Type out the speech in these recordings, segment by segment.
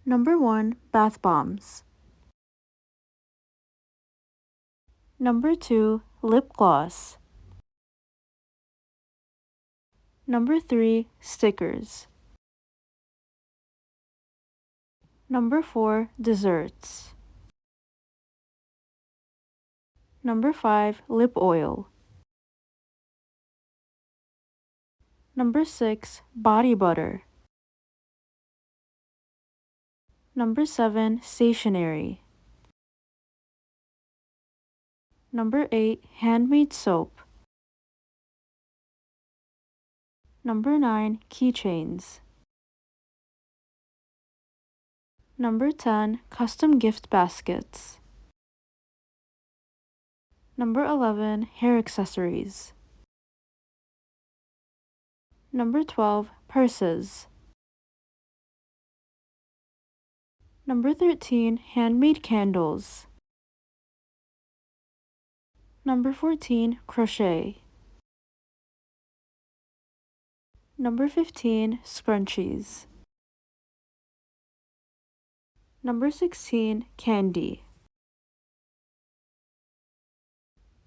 Number 1, bath bombs. Number 2, lip gloss. Number 3, stickers. Number 4, desserts. Number 5, lip oil. Number 6, body butter. Number 7, stationery. Number 8, handmade soap. Number 9, keychains. Number 10, custom gift baskets. Number 11, hair accessories. Number 12, purses. Number 13, handmade candles. Number 14, crochet. Number 15, scrunchies. Number 16, candy.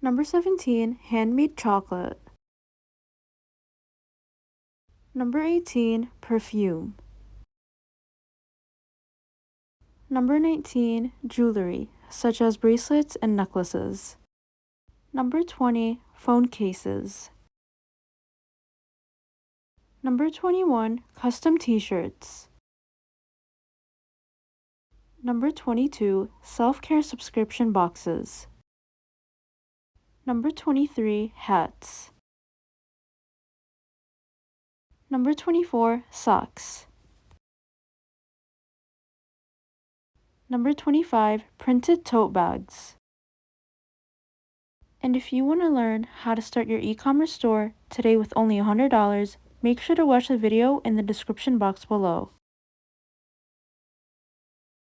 Number 17, handmade chocolate. Number 18, perfume. Number 19, jewelry, such as bracelets and necklaces. Number 20, phone cases. Number 21, custom t-shirts. Number 22, self-care subscription boxes. Number 23, hats. Number 24, socks. Number 25, printed tote bags. And if you want to learn how to start your e-commerce store today with only $100, make sure to watch the video in the description box below.